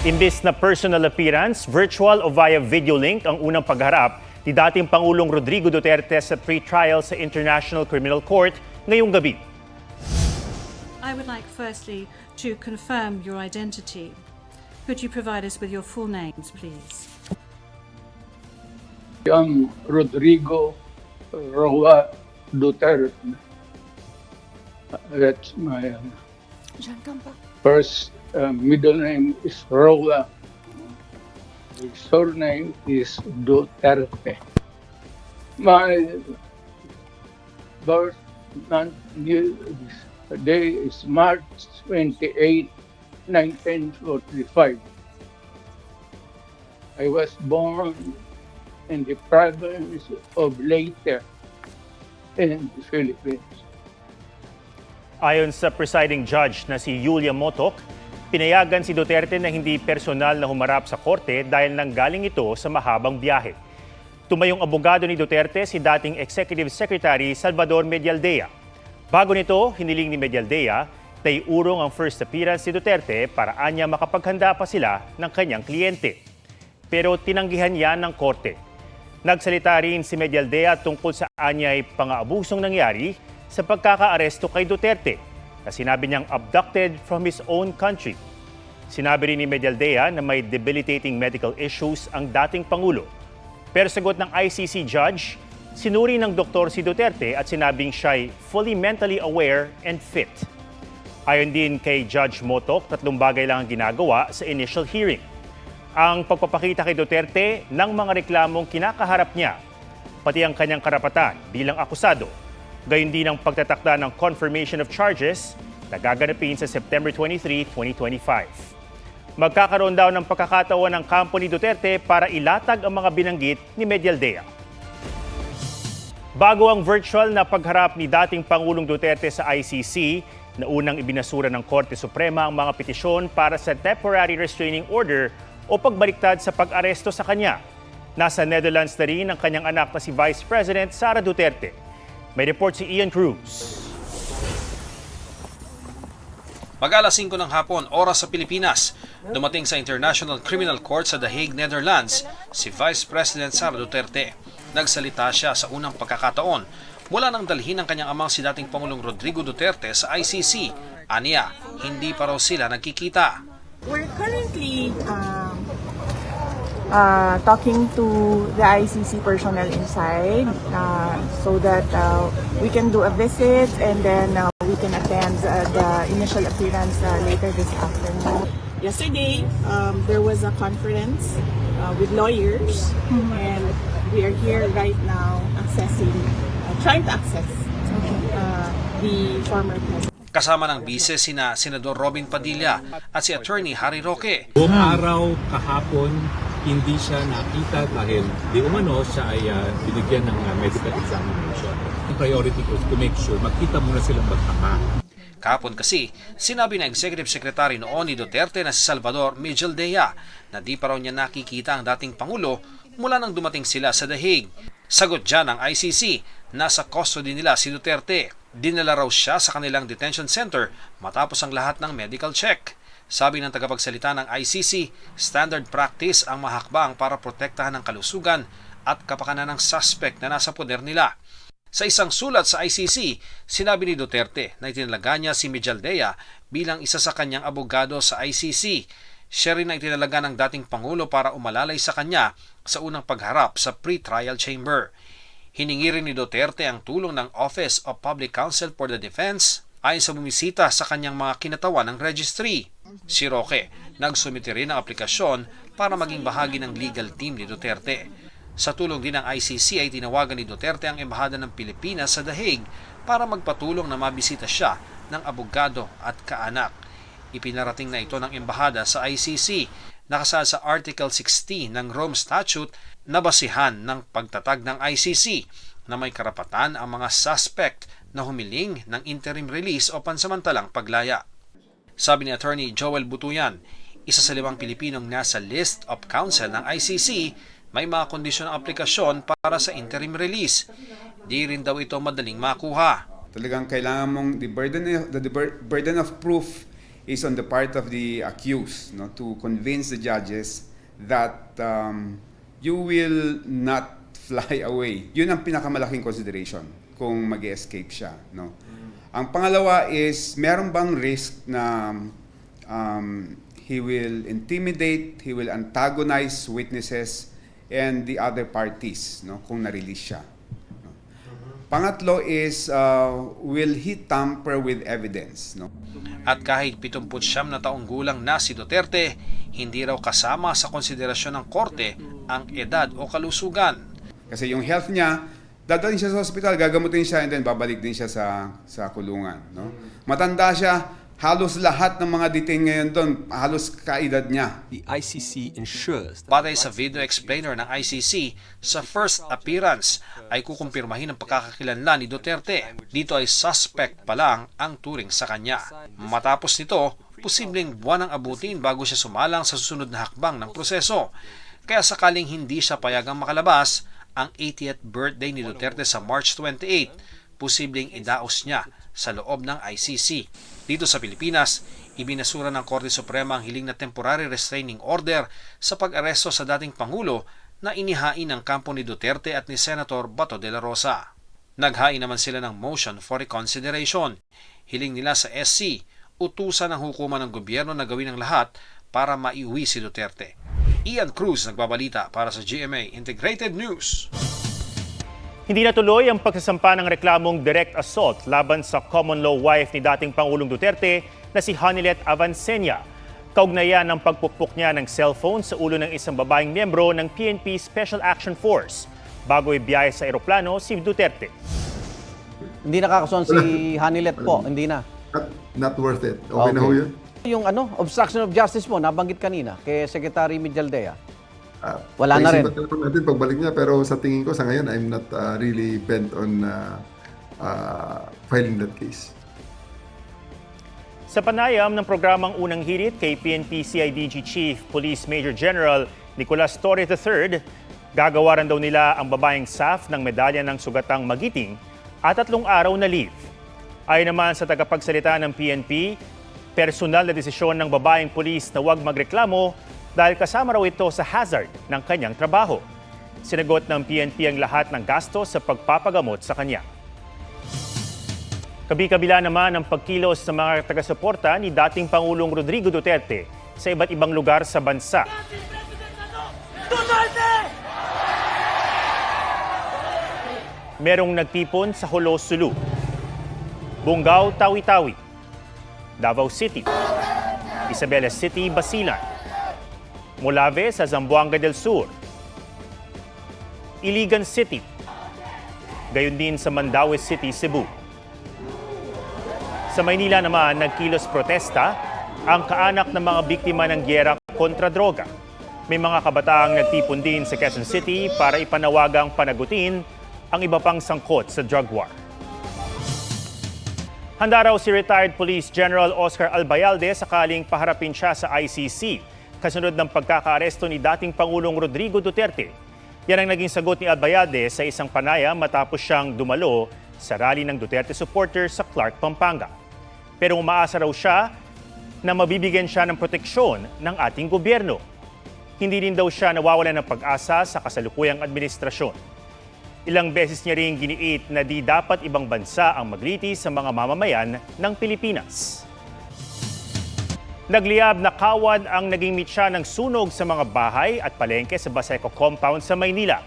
Imbis na personal appearance, virtual o via video link ang unang pagharap ni dating Pangulong Rodrigo Duterte sa pre-trial sa International Criminal Court ngayong gabi. I would like firstly to confirm your identity. Could you provide us with your full names, please? I'm Rodrigo Roa Duterte. That's my first middle name is Roa. The surname is Duterte. My birth month day is March 28, 1945. I was born in the province of Leyte in the Philippines. Ayon sa presiding judge na si Julia Motok, pinayagan si Duterte na hindi personal na humarap sa korte dahil nanggaling ito sa mahabang biyahe. Tumayong abogado ni Duterte si dating Executive Secretary Salvador Medialdea. Bago nito, hiniling ni Medialdea na iurong ang first appearance si Duterte para anya makapaghanda pa sila ng kanyang kliyente. Pero tinanggihan yan ng korte. Nagsalita rin si Medialdea tungkol sa anyay pang-aabusong nangyari sa pagkakaaresto kay Duterte na sinabi niyang abducted from his own country. Sinabi rin ni Medialdea na may debilitating medical issues ang dating Pangulo. Pero sagot ng ICC judge, sinuri ng doktor si Duterte at sinabing siya'y fully mentally aware and fit. Ayon din kay Judge Motok, 3 bagay lang ang ginagawa sa initial hearing. Ang pagpapakita kay Duterte ng mga reklamong kinakaharap niya, pati ang kanyang karapatan bilang akusado, gayon din ang pagtatakda ng confirmation of charges na gaganapin sa September 23, 2025. Magkakaroon daw ng pagkakataon ng kampo ni Duterte para ilatag ang mga binanggit ni Medialdea. Bago ang virtual na pagharap ni dating Pangulong Duterte sa ICC, na unang ibinasura ng Korte Suprema ang mga petisyon para sa temporary restraining order o pagbaliktad sa pag-aresto sa kanya. Nasa Netherlands na rin ang kanyang anak na si Vice President Sara Duterte. May report si Ian Cruz. Mag-alas 5 ng hapon, oras sa Pilipinas, dumating sa International Criminal Court sa The Hague, Netherlands, si Vice President Sara Duterte. Nagsalita siya sa unang pagkakataon mula nang dalhin ng kanyang amang si dating Pangulong Rodrigo Duterte sa ICC. Aniya, hindi pa raw sila nagkikita. We're currently talking to the ICC personnel inside so that we can do a visit and then we can attend the initial appearance later this afternoon. Yesterday, there was a conference with lawyers and we are here right now trying to access the former president. Kasama ng bise sina Senador Robin Padilla at si Attorney Harry Roque. Buong araw kahapon, hindi siya nakita dahil di umano siya ay binigyan ng medical examination. Ang priority ko is to make sure magkita muna silang magkama. Kahapon kasi, sinabi ng Executive Secretary noon ni Duterte na si Salvador Medialdea na di pa raw niya nakikita ang dating Pangulo mula nang dumating sila sa The Hague. Sagot dyan ng ICC, nasa custody nila si Duterte. Dinala raw siya sa kanilang detention center matapos ang lahat ng medical check. Sabi ng tagapagsalita ng ICC, standard practice ang mahakbang para protektahan ang kalusugan at kapakanan ng suspect na nasa poder nila. Sa isang sulat sa ICC, sinabi ni Duterte na itinalaga niya si Medialdea bilang isa sa kanyang abogado sa ICC. Siya rin ang itinalaga ng dating Pangulo para umalalay sa kanya sa unang pagharap sa pre-trial chamber. Hiningi rin ni Duterte ang tulong ng Office of Public Counsel for the Defense ayon sa bumisita sa kanyang mga kinatawan ng registry. Si Roque nagsumite rin ng aplikasyon para maging bahagi ng legal team ni Duterte. Sa tulong din ng ICC ay tinawagan ni Duterte ang Embahada ng Pilipinas sa The Hague para magpatulong na mabisita siya ng abogado at kaanak. Ipinarating na ito ng Embahada sa ICC, nakasal sa Article 16 ng Rome Statute na basihan ng pagtatag ng ICC na may karapatan ang mga suspect na humiling ng interim release o pansamantalang paglaya. Sabi ni Attorney Joel Butuyan, isa sa 5 Pilipinong nasa list of counsel ng ICC, may mga kondisyon ng aplikasyon para sa interim release. Di rin daw ito madaling makuha. Talagang kailangan mong the burden of proof is on the part of the accused, no, to convince the judges that you will not fly away. Yun ang pinakamalaking consideration kung mag-escape siya. No? Ang pangalawa is, meron bang risk na he will intimidate, he will antagonize witnesses and the other parties, no, kung na-release siya. No? Pangatlo is, will he tamper with evidence? No? At kahit 79 na taong gulang na si Duterte, hindi raw kasama sa konsiderasyon ng korte ang edad o kalusugan. Kasi yung health niya, dadalhin siya sa hospital, gagamutin siya, and then babalik din siya sa kulungan. No? Matanda siya, halos lahat ng mga detain ngayon doon, halos kaedad niya. The ICC ensures that Batay sa video explainer ng ICC, sa first appearance ay kukumpirmahin ang pagkakakilanlan ni Duterte. Dito ay suspect pa lang ang turing sa kanya. Matapos nito, posibleng buwan ang abutin bago siya sumalang sa susunod na hakbang ng proseso. Kaya sakaling hindi siya payagang makalabas, ang 80th birthday ni Duterte sa March 28, posibleng idaos niya sa loob ng ICC. Dito sa Pilipinas, ibinasura ng Korte Suprema ang hiling na temporary restraining order sa pag-aresto sa dating Pangulo na inihain ng kampo ni Duterte at ni Senator Bato de la Rosa. Naghain naman sila ng motion for reconsideration. Hiling nila sa SC, utusan ng hukuman ng gobyerno na gawin ang lahat para maiuwi si Duterte. Ian Cruz nagbabalita para sa GMA Integrated News. Hindi natuloy ang pagsasampa ng reklamong direct assault laban sa common law wife ni dating Pangulong Duterte na si Hanilet Avancenia. Kaugnayan ng pagpupok niya ng cellphone sa ulo ng isang babaeng miyembro ng PNP Special Action Force bago ibiyahe sa eroplano si Duterte. Hindi nakakasuhan si Hanilet po, hindi na. Not worth it. Okay na ho yun? Yung obstruction of justice mo, nabanggit kanina kay Secretary Mijaldea. Wala na rin. Paisipan natin pagbalik niya, pero sa tingin ko sa ngayon, I'm not really bent on filing that case. Sa panayam ng programang Unang Hirit kay PNP CIDG Chief Police Major General Nicolas Torre III, gagawaran daw nila ang babaeng SAF ng medalya ng sugatang magiting at 3 araw na leave. Ayon naman sa tagapagsalita ng PNP, personal na desisyon ng babaeng pulis na huwag magreklamo dahil kasama raw ito sa hazard ng kanyang trabaho. Sinagot ng PNP ang lahat ng gasto sa pagpapagamot sa kanya. Kabi-kabila naman ang pagkilos sa mga taga-suporta ni dating Pangulong Rodrigo Duterte sa iba't ibang lugar sa bansa. Merong nagtipon sa Jolo, Sulu, Bungaw, Tawi-Tawi, Davao City, Isabela City, Basilan, Molave sa Zamboanga del Sur, Iligan City, gayon din sa Mandaue City, Cebu. Sa Maynila naman, nagkilos protesta ang kaanak ng mga biktima ng giyera kontra droga. May mga kabataang nagtipon din sa Quezon City para ipanawagang panagutin ang iba pang sangkot sa drug war. Handa raw si retired Police General Oscar Albayalde sakaling paharapin siya sa ICC kasunod ng pagkakaaresto ni dating Pangulong Rodrigo Duterte. Yan ang naging sagot ni Albayalde sa isang panayam matapos siyang dumalo sa rally ng Duterte supporters sa Clark, Pampanga. Pero umaasa raw siya na mabibigyan siya ng proteksyon ng ating gobyerno. Hindi din daw siya nawawalan ng pag-asa sa kasalukuyang administrasyon. Ilang beses niya rin giniit na di dapat ibang bansa ang maglitis sa mga mamamayan ng Pilipinas. Nagliyab na kawad ang naging mitya ng sunog sa mga bahay at palengke sa Baseco Compound sa Maynila.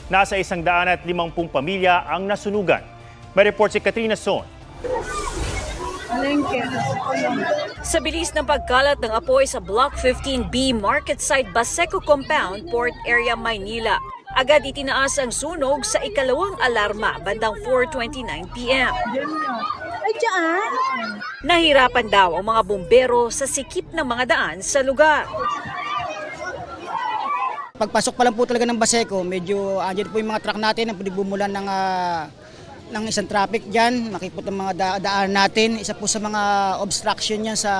Nasa 150 pamilya ang nasunugan. May report si Katrina Son. Sa bilis ng pagkalat ng apoy sa Block 15B Market Site Baseco Compound, Port Area, Maynila, agad itinaas ang sunog sa ikalawang alarma bandang 4:29 p.m. Nahirapan daw ang mga bumbero sa sikip ng mga daan sa lugar. Pagpasok pa lang po talaga ng Baseco, medyo andyan po yung mga truck natin na bumulan ng isang traffic dyan, makipot ang mga daan natin. Isa po sa mga obstruction yan sa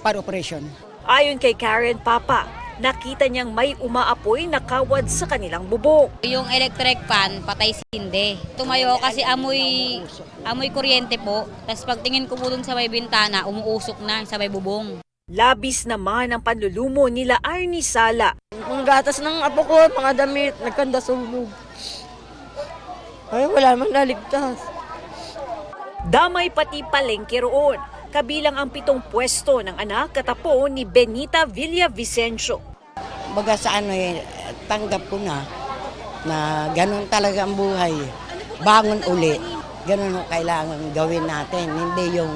fire operation. Ayon kay Karen Papa, nakita niyang may umaapoy na kawad sa kanilang bubong. Yung electric fan, patay sindi. Tumayo kasi amoy kuryente po. Tapos pagtingin ko po dun sa may bintana, umuusok na sa may bubong. Labis naman ang panlulumo nila Arnie Sala. Mga gatas ng apo ko, mga damit, nagkanda sunog. Ay, wala namang naligtas. Damay pati palengke roon, kabilang ang 7 pwesto ng anak at apo ni Benita Villavicencio. Baga sa tanggap ko na ganun talaga ang buhay. Bangon uli. Ganun ang kailangan gawin natin. Hindi yung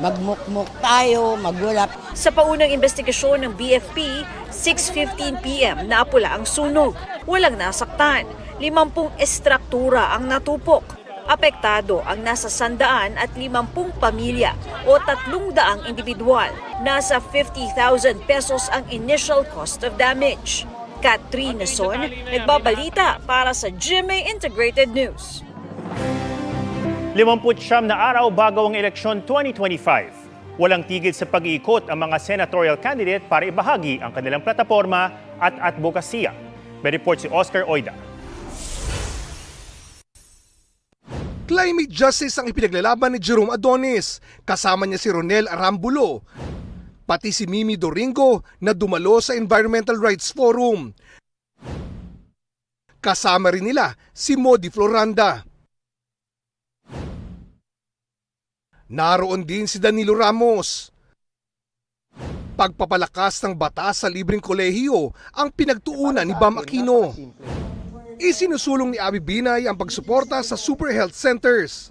magmukmuk tayo, magulap. Sa paunang investigasyon ng BFP, 6:15 p.m. naapula ang sunog. Walang nasaktan. 50 estruktura ang natupok. Apektado ang nasa 150 pamilya o 300 individual. Nasa 50,000 pesos ang initial cost of damage. Katrina Son, nagbabalita para sa GMA Integrated News. 59 na araw bago ang eleksyon 2025. Walang tigil sa pag-iikot ang mga senatorial candidate para ibahagi ang kanilang plataforma at advokasya. May report si Oscar Oida. Climate justice ang ipinaglalaban ni Jerome Adonis. Kasama niya si Ronel Arambulo. Pati si Mimi Doringo na dumalo sa Environmental Rights Forum. Kasama rin nila si Modi Floranda. Naroon din si Danilo Ramos. Pagpapalakas ng batas sa libreng kolehiyo ang pinagtuunan ni Bam Aquino. Isinusulong ni Abby Binay ang pagsuporta sa super health centers.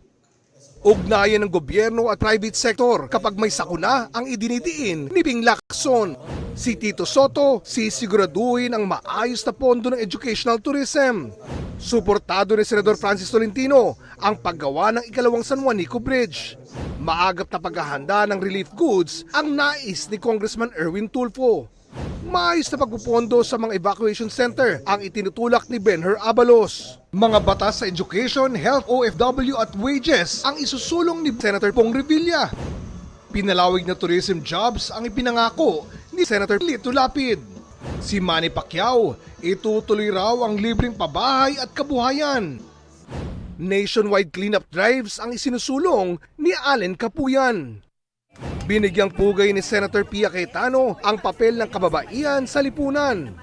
Ugnayan ng gobyerno at private sector kapag may sakuna ang idinidiin ni Bing Lacson. Si Tito Soto sisiguraduhin ang maayos na pondo ng educational tourism. Suportado ni Senador Francis Tolentino ang paggawa ng ikalawang San Juanico Bridge. Maagap na paghahanda ng relief goods ang nais ni Congressman Erwin Tulfo. Maayos na pagpupondo sa mga evacuation center ang itinutulak ni Benher Abalos. Mga batas sa education, health, OFW at wages ang isusulong ni Senator Pong Revilla. Pinalawig na tourism jobs ang ipinangako ni Senator Lito Lapid. Si Manny Pacquiao, itutuloy raw ang libreng pabahay at kabuhayan. Nationwide cleanup drives ang isinusulong ni Allen Capuyan. Binigyang pugay ni Senator Pia Cayetano ang papel ng kababaihan sa lipunan.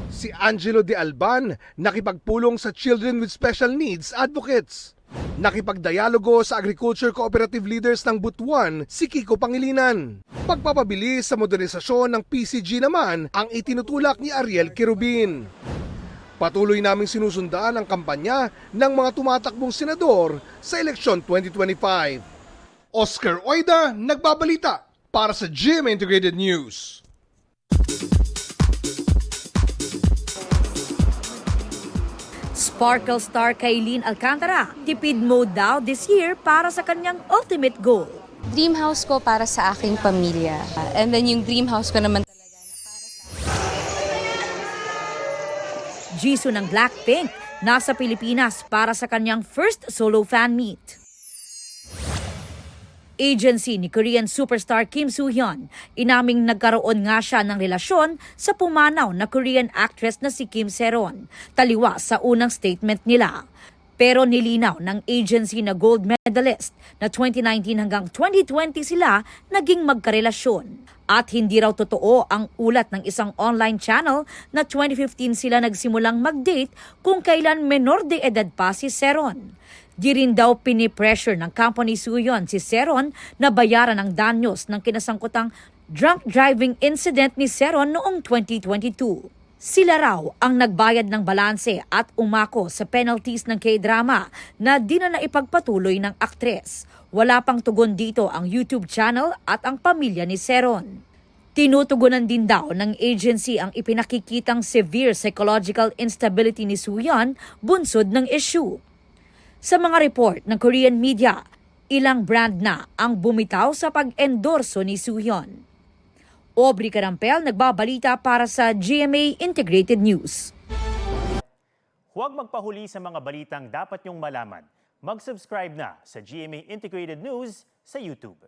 Si Angelo De Alban nakipagpulong sa Children with Special Needs Advocates. Nakipagdialogo sa agriculture cooperative leaders ng Butuan si Kiko Pangilinan. Pagpapabilis sa modernisasyon ng PCG naman ang itinutulak ni Ariel Querubin. Patuloy naming sinusundan ang kampanya ng mga tumatakbong senador sa eleksyon 2025. Oscar Oida, nagbabalita para sa GMA Integrated News. Sparkle star Kailin Alcantara, tipid mode daw this year para sa kanyang ultimate goal. Dream house ko para sa aking pamilya. And then yung dream house ko naman talaga na para sa... Jisoo ng Blackpink, nasa Pilipinas para sa kanyang first solo fan meet. Agency ni Korean superstar Kim Soo-hyun, inaming nagkaroon nga siya ng relasyon sa pumanaw na Korean actress na si Kim Se-ron, taliwa sa unang statement nila. Pero nilinaw ng agency na gold medalist na 2019 hanggang 2020 sila naging magkarelasyon. At hindi raw totoo ang ulat ng isang online channel na 2015 sila nagsimulang mag-date kung kailan menor de edad pa si Se-ron. Di rin daw pinipressure ng company Soo-hyun si Se-ron na bayaran ang danyos ng kinasangkutang drunk driving incident ni Se-ron noong 2022. Sila raw ang nagbayad ng balanse at umako sa penalties ng K-drama na di na naipagpatuloy ng aktres. Wala pang tugon dito ang YouTube channel at ang pamilya ni Se-ron. Tinutugunan din daw ng agency ang ipinakikitang severe psychological instability ni Soo-hyun bunsod ng issue. Sa mga report ng Korean media, ilang brand na ang bumitaw sa pag-endorso ni Soo-hyun. Aubrey Carampel, nagbabalita para sa GMA Integrated News. Huwag magpahuli sa mga balitang dapat niyong malaman. Mag-subscribe na sa GMA Integrated News sa YouTube.